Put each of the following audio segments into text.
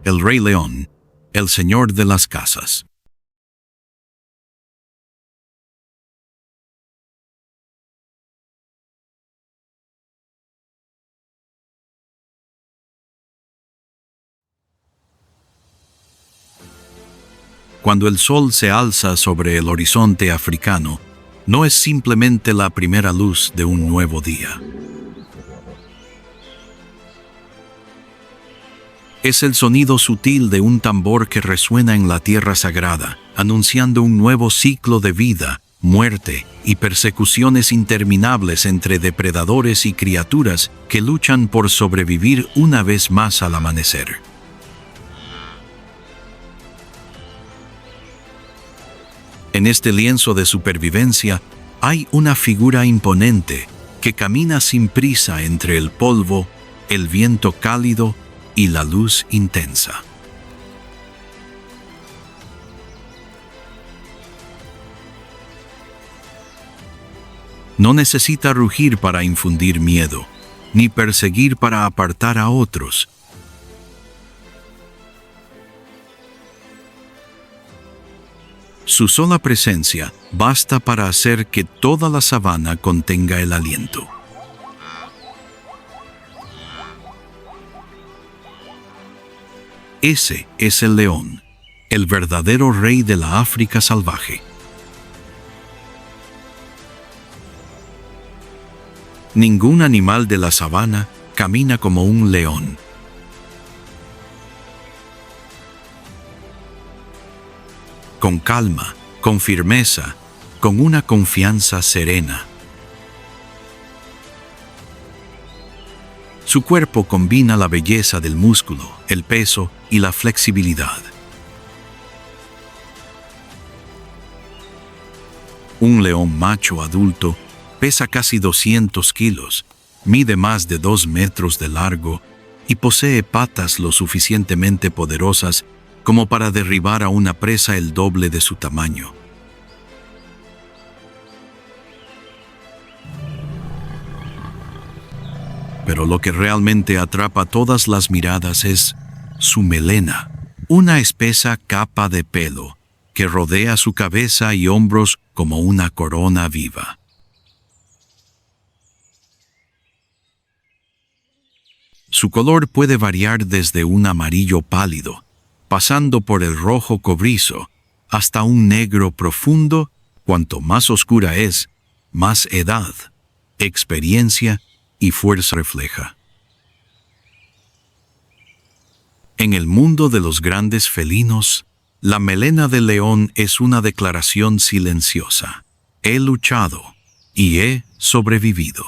El Rey León, el Señor de las Casas. Cuando el sol se alza sobre el horizonte africano, no es simplemente la primera luz de un nuevo día. Es el sonido sutil de un tambor que resuena en la tierra sagrada, anunciando un nuevo ciclo de vida, muerte y persecuciones interminables entre depredadores y criaturas que luchan por sobrevivir una vez más al amanecer. En este lienzo de supervivencia hay una figura imponente que camina sin prisa entre el polvo, el viento cálido y la luz intensa. No necesita rugir para infundir miedo, ni perseguir para apartar a otros. Su sola presencia basta para hacer que toda la sabana contenga el aliento. Ese es el león, el verdadero rey de la África salvaje. Ningún animal de la sabana camina como un león. Con calma, con firmeza, con una confianza serena. Su cuerpo combina la belleza del músculo, el peso y la flexibilidad. Un león macho adulto pesa casi 200 kilos, mide más de 2 metros de largo y posee patas lo suficientemente poderosas como para derribar a una presa el doble de su tamaño. Pero lo que realmente atrapa todas las miradas es su melena, una espesa capa de pelo que rodea su cabeza y hombros como una corona viva. Su color puede variar desde un amarillo pálido, pasando por el rojo cobrizo, hasta un negro profundo. Cuanto más oscura es, más edad, experiencia y fuerza refleja. En el mundo de los grandes felinos, la melena del león es una declaración silenciosa. He luchado y he sobrevivido.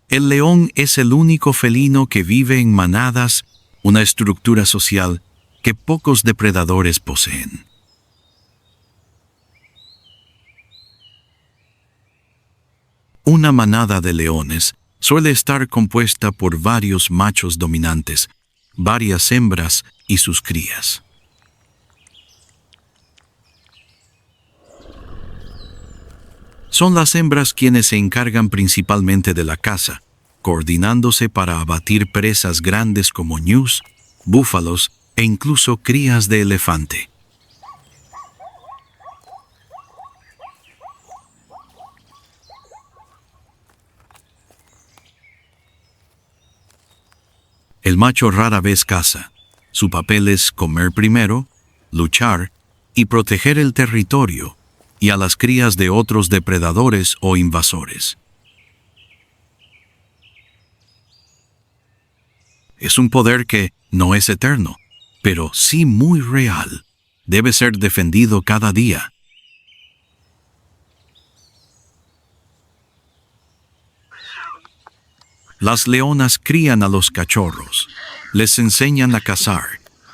El león es el único felino que vive en manadas, una estructura social que pocos depredadores poseen. Una manada de leones suele estar compuesta por varios machos dominantes, varias hembras y sus crías. Son las hembras quienes se encargan principalmente de la caza, coordinándose para abatir presas grandes como ñus, búfalos e incluso crías de elefante. El macho rara vez caza. Su papel es comer primero, luchar y proteger el territorio y a las crías de otros depredadores o invasores. Es un poder que no es eterno, pero sí muy real. Debe ser defendido cada día. Las leonas crían a los cachorros, les enseñan a cazar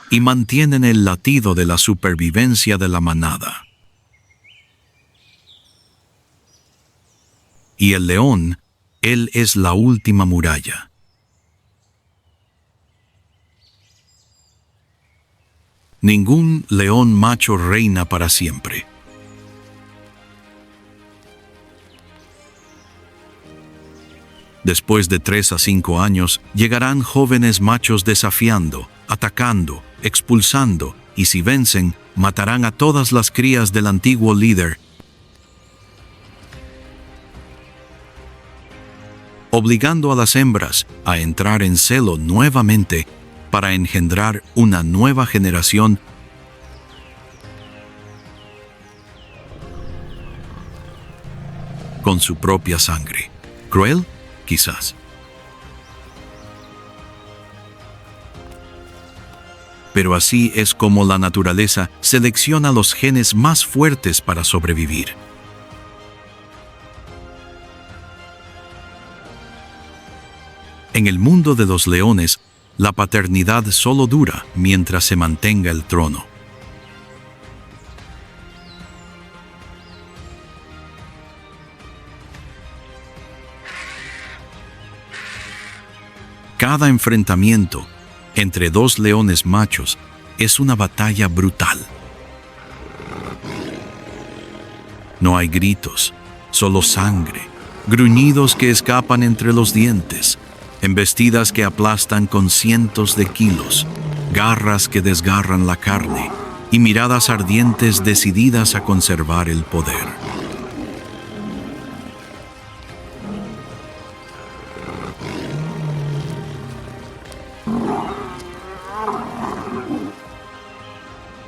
y mantienen el latido de la supervivencia de la manada. Y el león, él es la última muralla. Ningún león macho reina para siempre. Después de 3 a 5 años, llegarán jóvenes machos desafiando, atacando, expulsando, y si vencen, matarán a todas las crías del antiguo líder, obligando a las hembras a entrar en celo nuevamente para engendrar una nueva generación con su propia sangre. ¿Cruel? Quizás. Pero así es como la naturaleza selecciona los genes más fuertes para sobrevivir. En el mundo de los leones, la paternidad solo dura mientras se mantenga el trono. Cada enfrentamiento entre dos leones machos es una batalla brutal. No hay gritos, solo sangre, gruñidos que escapan entre los dientes, embestidas que aplastan con cientos de kilos, garras que desgarran la carne y miradas ardientes decididas a conservar el poder.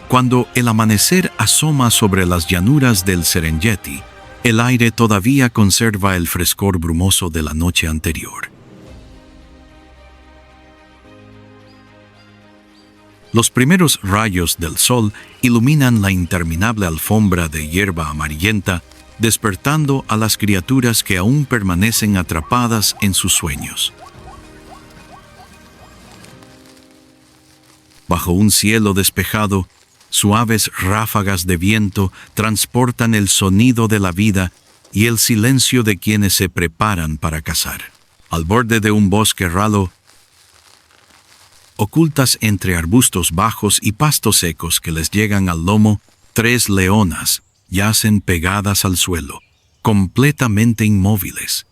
Cuando el amanecer asoma sobre las llanuras del Serengeti, el aire todavía conserva el frescor brumoso de la noche anterior. Los primeros rayos del sol iluminan la interminable alfombra de hierba amarillenta, despertando a las criaturas que aún permanecen atrapadas en sus sueños. Bajo un cielo despejado, suaves ráfagas de viento transportan el sonido de la vida y el silencio de quienes se preparan para cazar. Al borde de un bosque ralo, ocultas entre arbustos bajos y pastos secos que les llegan al lomo, 3 leonas yacen pegadas al suelo, completamente inmóviles.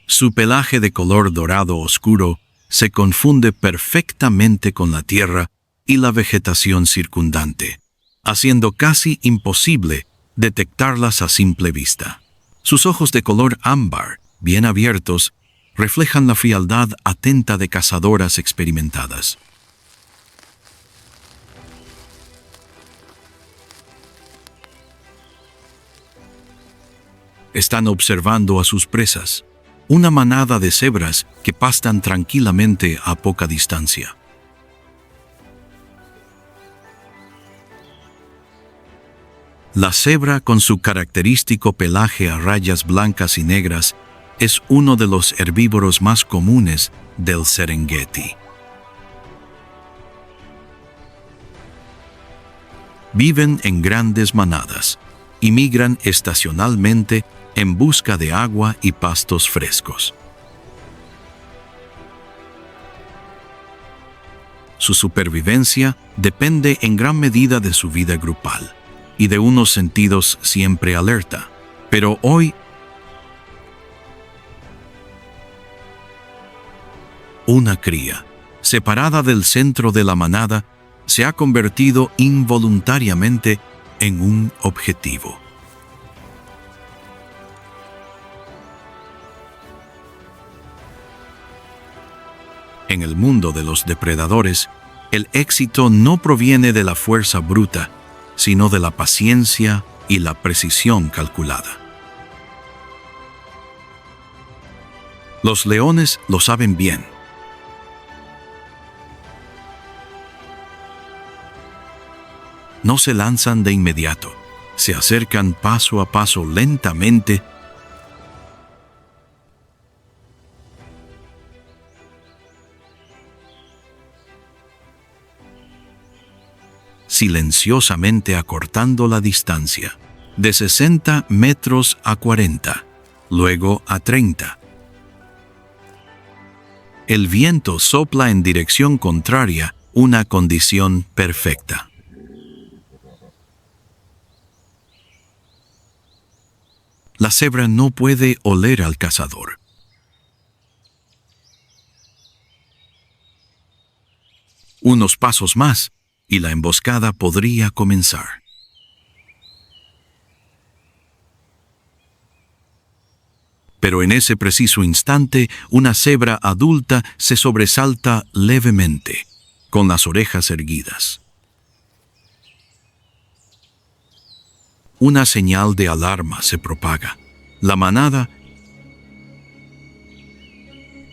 Su pelaje de color dorado oscuro se confunde perfectamente con la tierra y la vegetación circundante, haciendo casi imposible detectarlas a simple vista. Sus ojos de color ámbar, bien abiertos, reflejan la frialdad atenta de cazadoras experimentadas. Están observando a sus presas, una manada de cebras que pastan tranquilamente a poca distancia. La cebra, con su característico pelaje a rayas blancas y negras, es uno de los herbívoros más comunes del Serengeti. Viven en grandes manadas y migran estacionalmente en busca de agua y pastos frescos. Su supervivencia depende en gran medida de su vida grupal y de unos sentidos siempre alerta. Pero hoy, una cría, separada del centro de la manada, se ha convertido involuntariamente en un objetivo. En el mundo de los depredadores, el éxito no proviene de la fuerza bruta, sino de la paciencia y la precisión calculada. Los leones lo saben bien. No se lanzan de inmediato, se acercan paso a paso lentamente, silenciosamente acortando la distancia, de 60 metros a 40, luego a 30. El viento sopla en dirección contraria, una condición perfecta. La cebra no puede oler al cazador. Unos pasos más, y la emboscada podría comenzar. Pero en ese preciso instante, una cebra adulta se sobresalta levemente, con las orejas erguidas. Una señal de alarma se propaga. La manada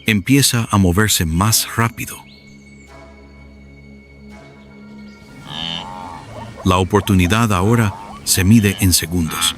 empieza a moverse más rápido. La oportunidad ahora se mide en segundos.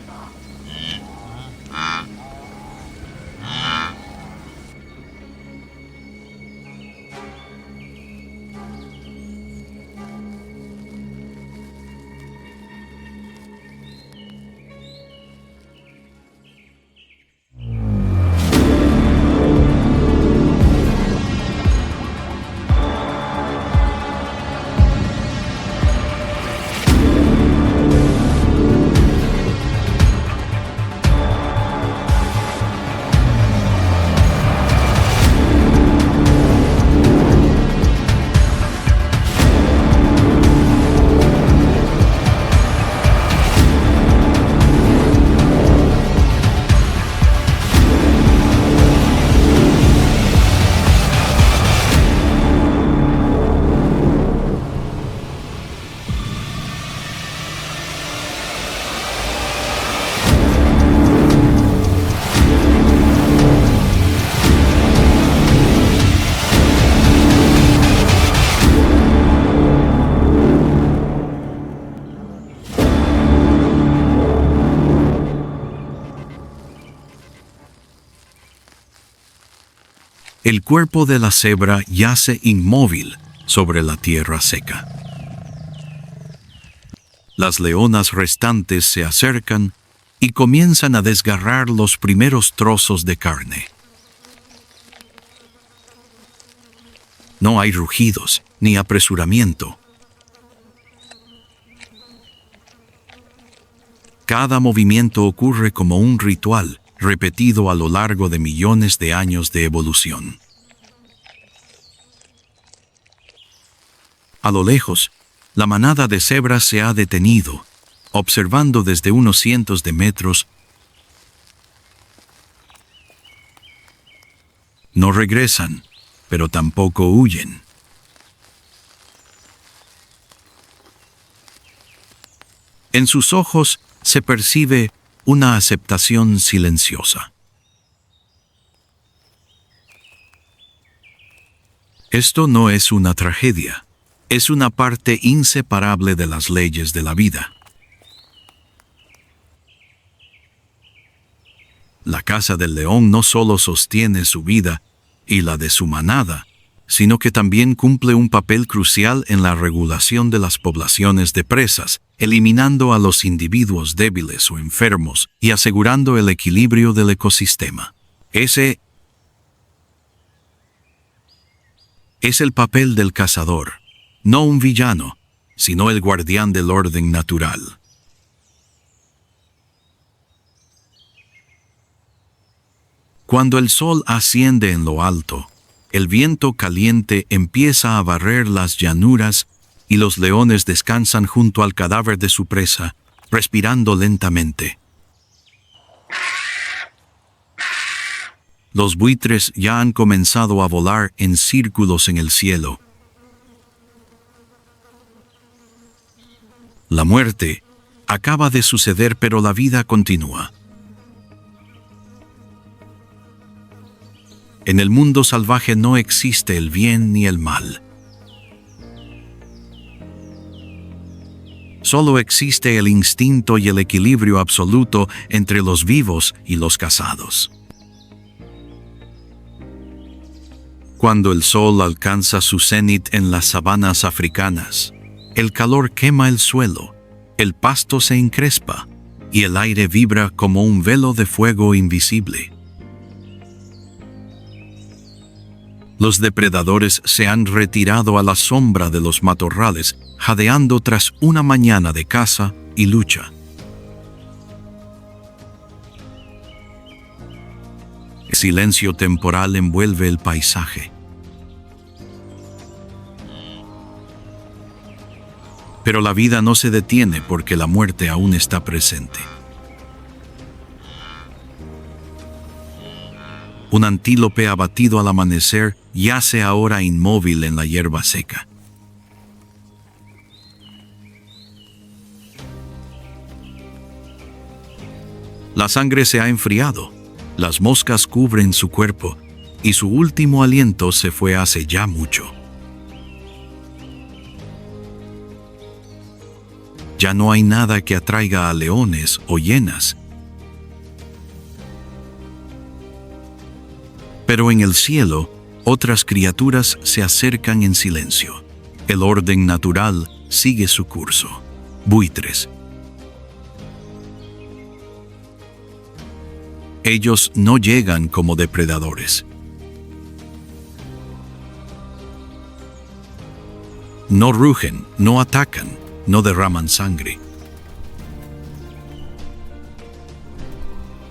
El cuerpo de la cebra yace inmóvil sobre la tierra seca. Las leonas restantes se acercan y comienzan a desgarrar los primeros trozos de carne. No hay rugidos ni apresuramiento. Cada movimiento ocurre como un ritual, repetido a lo largo de millones de años de evolución. A lo lejos, la manada de cebras se ha detenido, observando desde unos cientos de metros. No regresan, pero tampoco huyen. En sus ojos se percibe una aceptación silenciosa. Esto no es una tragedia, es una parte inseparable de las leyes de la vida. La caza del león no solo sostiene su vida y la de su manada, sino que también cumple un papel crucial en la regulación de las poblaciones de presas, eliminando a los individuos débiles o enfermos y asegurando el equilibrio del ecosistema. Ese es el papel del cazador, no un villano, sino el guardián del orden natural. Cuando el sol asciende en lo alto, el viento caliente empieza a barrer las llanuras y los leones descansan junto al cadáver de su presa, respirando lentamente. Los buitres ya han comenzado a volar en círculos en el cielo. La muerte acaba de suceder, pero la vida continúa. En el mundo salvaje no existe el bien ni el mal. Solo existe el instinto y el equilibrio absoluto entre los vivos y los cazados. Cuando el sol alcanza su cenit en las sabanas africanas, el calor quema el suelo, el pasto se encrespa y el aire vibra como un velo de fuego invisible. Los depredadores se han retirado a la sombra de los matorrales, jadeando tras una mañana de caza y lucha. Silencio temporal envuelve el paisaje. Pero la vida no se detiene porque la muerte aún está presente. Un antílope abatido al amanecer yace ahora inmóvil en la hierba seca. La sangre se ha enfriado, las moscas cubren su cuerpo y su último aliento se fue hace ya mucho. Ya no hay nada que atraiga a leones o hienas. Pero en el cielo, otras criaturas se acercan en silencio. El orden natural sigue su curso. Buitres. Ellos no llegan como depredadores. No rugen, no atacan, no derraman sangre.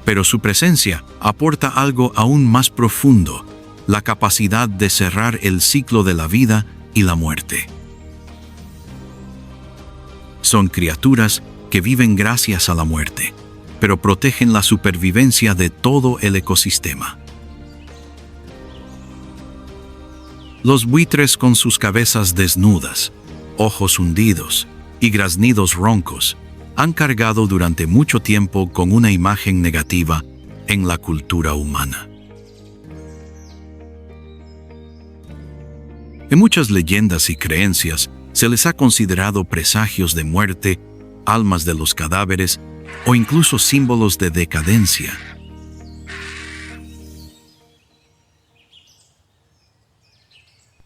Pero su presencia aporta algo aún más profundo, la capacidad de cerrar el ciclo de la vida y la muerte. Son criaturas que viven gracias a la muerte, pero protegen la supervivencia de todo el ecosistema. Los buitres con sus cabezas desnudas, ojos hundidos y graznidos roncos han cargado durante mucho tiempo con una imagen negativa en la cultura humana. En muchas leyendas y creencias se les ha considerado presagios de muerte, almas de los cadáveres o incluso símbolos de decadencia.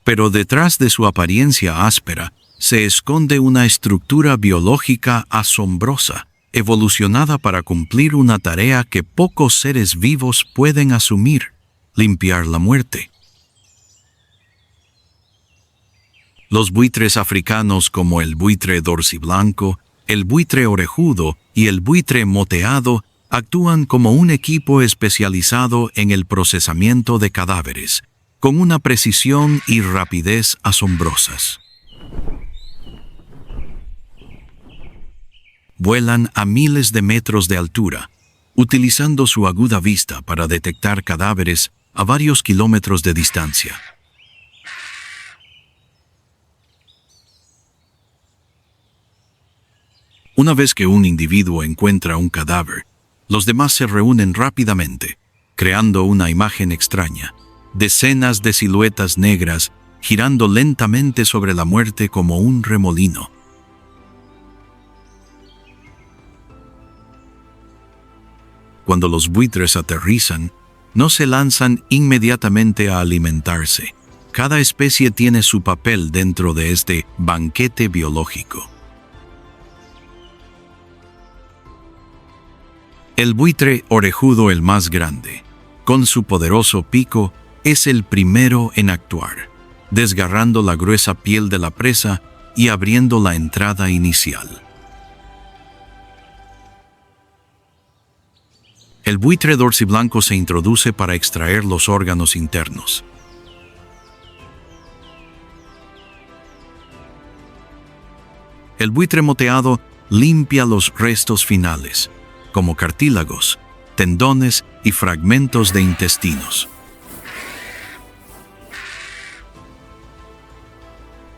Pero detrás de su apariencia áspera se esconde una estructura biológica asombrosa, evolucionada para cumplir una tarea que pocos seres vivos pueden asumir: limpiar la muerte. Los buitres africanos como el buitre dorsiblanco, el buitre orejudo y el buitre moteado actúan como un equipo especializado en el procesamiento de cadáveres, con una precisión y rapidez asombrosas. Vuelan a miles de metros de altura, utilizando su aguda vista para detectar cadáveres a varios kilómetros de distancia. Una vez que un individuo encuentra un cadáver, los demás se reúnen rápidamente, creando una imagen extraña: decenas de siluetas negras girando lentamente sobre la muerte como un remolino. Cuando los buitres aterrizan, no se lanzan inmediatamente a alimentarse. Cada especie tiene su papel dentro de este banquete biológico. El buitre orejudo, el más grande, con su poderoso pico, es el primero en actuar, desgarrando la gruesa piel de la presa y abriendo la entrada inicial. El buitre dorsiblanco se introduce para extraer los órganos internos. El buitre moteado limpia los restos finales, como cartílagos, tendones y fragmentos de intestinos.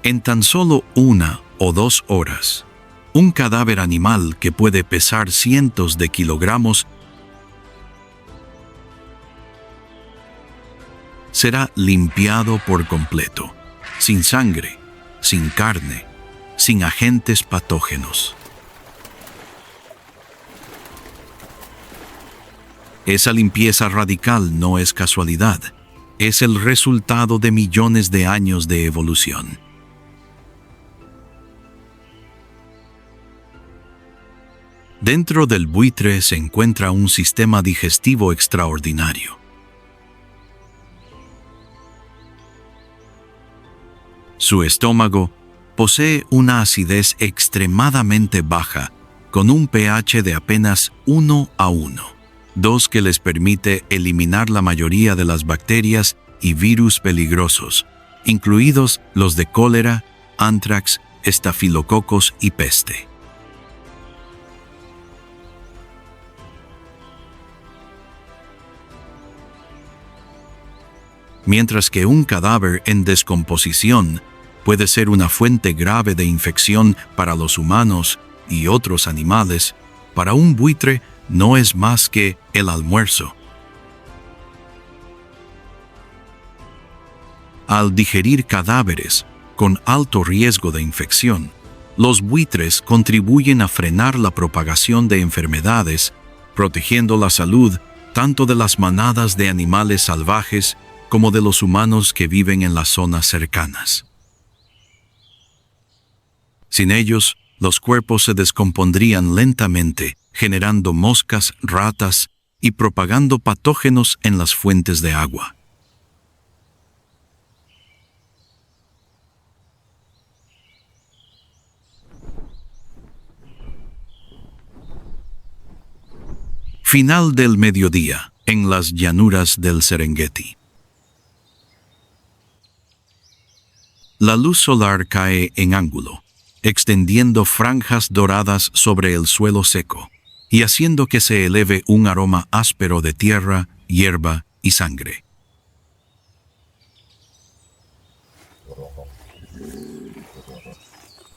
En tan solo 1 o 2 horas, un cadáver animal que puede pesar cientos de kilogramos será limpiado por completo, sin sangre, sin carne, sin agentes patógenos. Esa limpieza radical no es casualidad, es el resultado de millones de años de evolución. Dentro del buitre se encuentra un sistema digestivo extraordinario. Su estómago posee una acidez extremadamente baja, con un pH de apenas 1:1. 2 que les permite eliminar la mayoría de las bacterias y virus peligrosos, incluidos los de cólera, anthrax, estafilococos y peste. Mientras que un cadáver en descomposición puede ser una fuente grave de infección para los humanos y otros animales, para un buitre no es más que el almuerzo. Al digerir cadáveres con alto riesgo de infección, los buitres contribuyen a frenar la propagación de enfermedades, protegiendo la salud tanto de las manadas de animales salvajes como de los humanos que viven en las zonas cercanas. Sin ellos, los cuerpos se descompondrían lentamente, generando moscas, ratas y propagando patógenos en las fuentes de agua. Final del mediodía, en las llanuras del Serengeti. La luz solar cae en ángulo, extendiendo franjas doradas sobre el suelo seco y haciendo que se eleve un aroma áspero de tierra, hierba y sangre.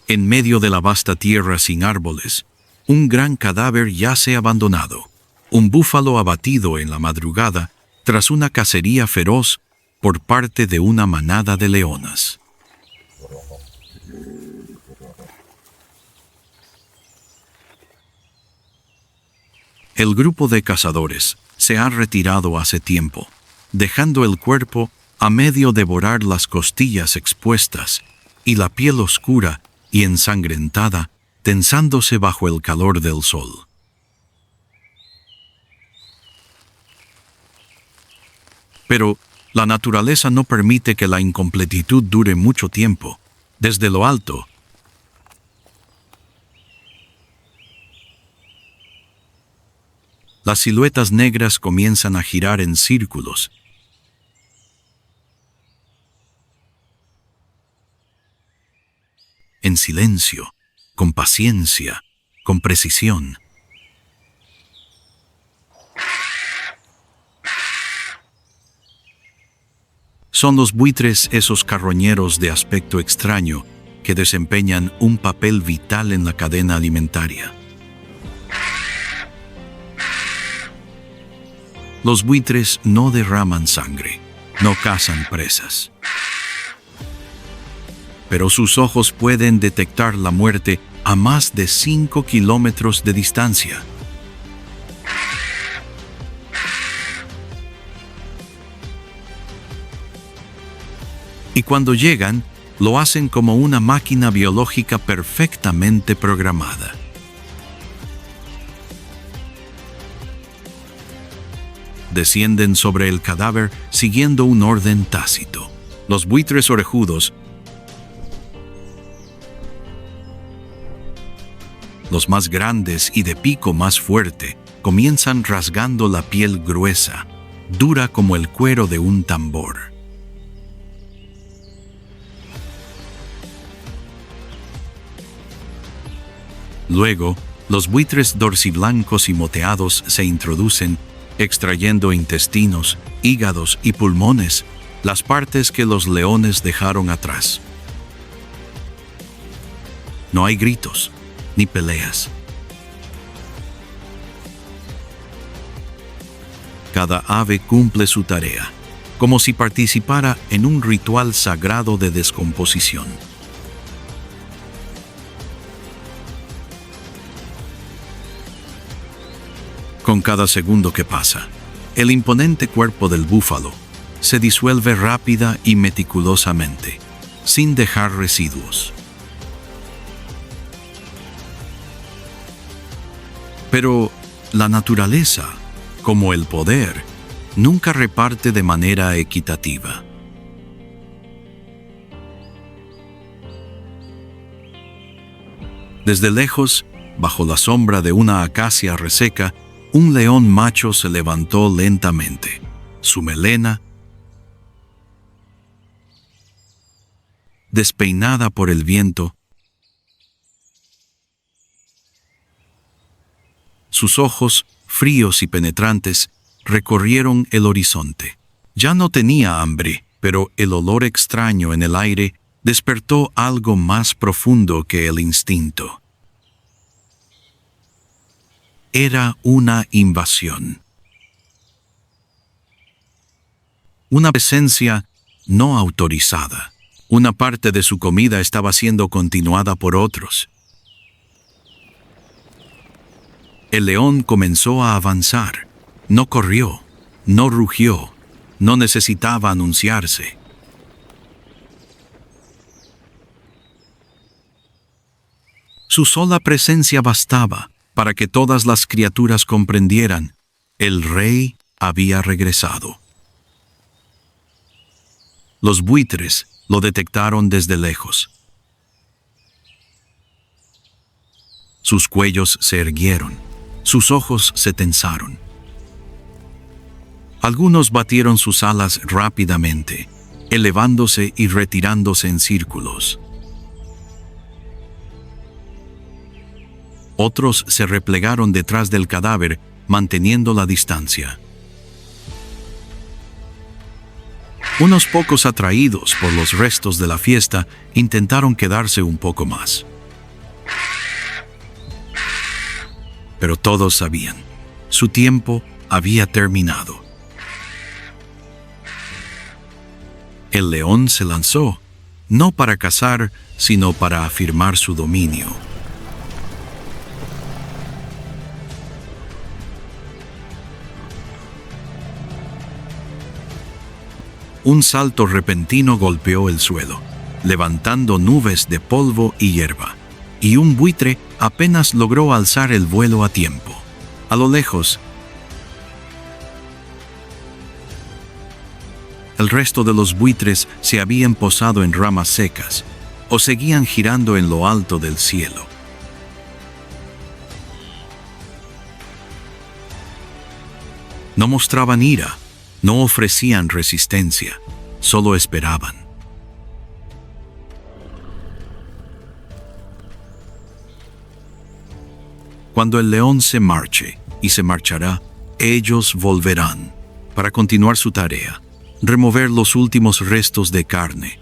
En medio de la vasta tierra sin árboles, un gran cadáver yace abandonado, un búfalo abatido en la madrugada tras una cacería feroz por parte de una manada de leonas. El grupo de cazadores se ha retirado hace tiempo, dejando el cuerpo a medio devorar las costillas expuestas y la piel oscura y ensangrentada tensándose bajo el calor del sol. Pero la naturaleza no permite que la incompletitud dure mucho tiempo. Desde lo alto, las siluetas negras comienzan a girar en círculos. En silencio, con paciencia, con precisión. Son los buitres esos carroñeros de aspecto extraño que desempeñan un papel vital en la cadena alimentaria. Los buitres no derraman sangre, no cazan presas. Pero sus ojos pueden detectar la muerte a más de 5 kilómetros de distancia. Y cuando llegan, lo hacen como una máquina biológica perfectamente programada. Descienden sobre el cadáver siguiendo un orden tácito. Los buitres orejudos, los más grandes y de pico más fuerte, comienzan rasgando la piel gruesa, dura como el cuero de un tambor. Luego, los buitres dorsiblancos y moteados se introducen, extrayendo intestinos, hígados y pulmones, las partes que los leones dejaron atrás. No hay gritos, ni peleas. Cada ave cumple su tarea, como si participara en un ritual sagrado de descomposición. Con cada segundo que pasa, el imponente cuerpo del búfalo se disuelve rápida y meticulosamente, sin dejar residuos. Pero la naturaleza, como el poder, nunca reparte de manera equitativa. Desde lejos, bajo la sombra de una acacia reseca, Un león macho se levantó lentamente. Su melena, despeinada por el viento, sus ojos, fríos y penetrantes, recorrieron el horizonte. Ya no tenía hambre, pero el olor extraño en el aire despertó algo más profundo que el instinto. Era una invasión. Una presencia no autorizada. Una parte de su comida estaba siendo continuada por otros. El león comenzó a avanzar. No corrió, no rugió, no necesitaba anunciarse. Su sola presencia bastaba para que todas las criaturas comprendieran: el rey había regresado. Los buitres lo detectaron desde lejos. Sus cuellos se erguieron, sus ojos se tensaron. Algunos batieron sus alas rápidamente, elevándose y retirándose en círculos. Otros se replegaron detrás del cadáver, manteniendo la distancia. Unos pocos, atraídos por los restos de la fiesta, intentaron quedarse un poco más. Pero todos sabían, su tiempo había terminado. El león se lanzó, no para cazar, sino para afirmar su dominio. Un salto repentino golpeó el suelo, levantando nubes de polvo y hierba, y un buitre apenas logró alzar el vuelo a tiempo. A lo lejos, el resto de los buitres se habían posado en ramas secas o seguían girando en lo alto del cielo. No mostraban ira, no ofrecían resistencia, solo esperaban. Cuando el león se marche, y se marchará, ellos volverán para continuar su tarea, remover los últimos restos de carne,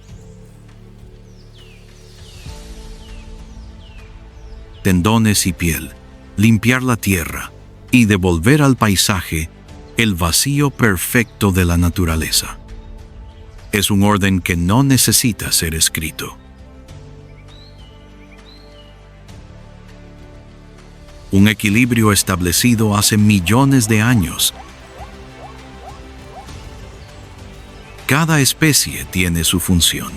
tendones y piel, limpiar la tierra y devolver al paisaje el vacío perfecto de la naturaleza. Es un orden que no necesita ser escrito. Un equilibrio establecido hace millones de años. Cada especie tiene su función.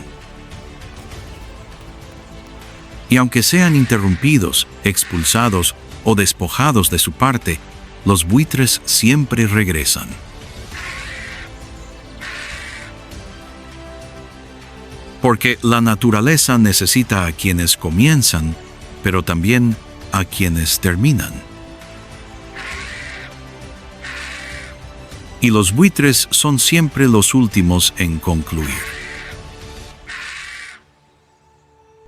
Y aunque sean interrumpidos, expulsados o despojados de su parte, los buitres siempre regresan. Porque la naturaleza necesita a quienes comienzan, pero también a quienes terminan. Y los buitres son siempre los últimos en concluir.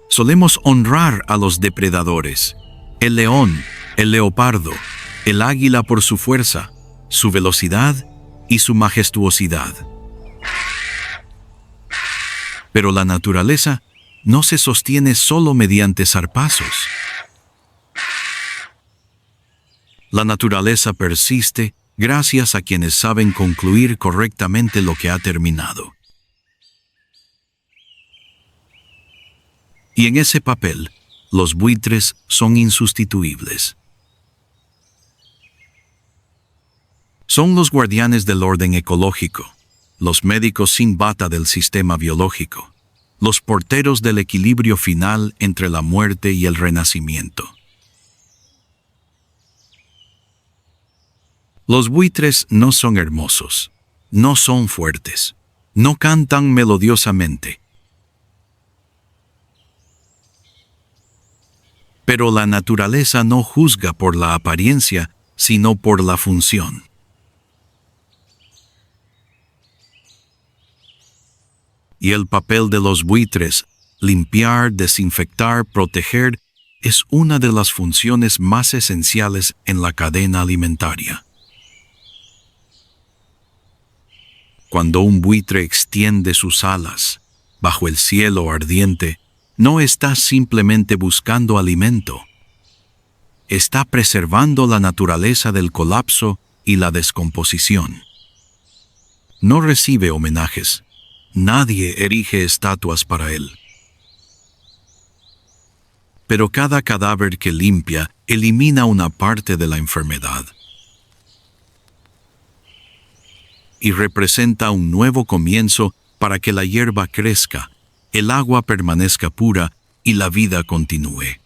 Solemos honrar a los depredadores: el león, el leopardo, el águila por su fuerza, su velocidad y su majestuosidad. Pero la naturaleza no se sostiene solo mediante zarpazos. La naturaleza persiste gracias a quienes saben concluir correctamente lo que ha terminado. Y en ese papel, los buitres son insustituibles. Son los guardianes del orden ecológico, los médicos sin bata del sistema biológico, los porteros del equilibrio final entre la muerte y el renacimiento. Los buitres no son hermosos, no son fuertes, no cantan melodiosamente. Pero la naturaleza no juzga por la apariencia, sino por la función. Y el papel de los buitres, limpiar, desinfectar, proteger, es una de las funciones más esenciales en la cadena alimentaria. Cuando un buitre extiende sus alas bajo el cielo ardiente, no está simplemente buscando alimento. Está preservando la naturaleza del colapso y la descomposición. No recibe homenajes. Nadie erige estatuas para él. Pero cada cadáver que limpia elimina una parte de la enfermedad y representa un nuevo comienzo para que la hierba crezca, el agua permanezca pura y la vida continúe.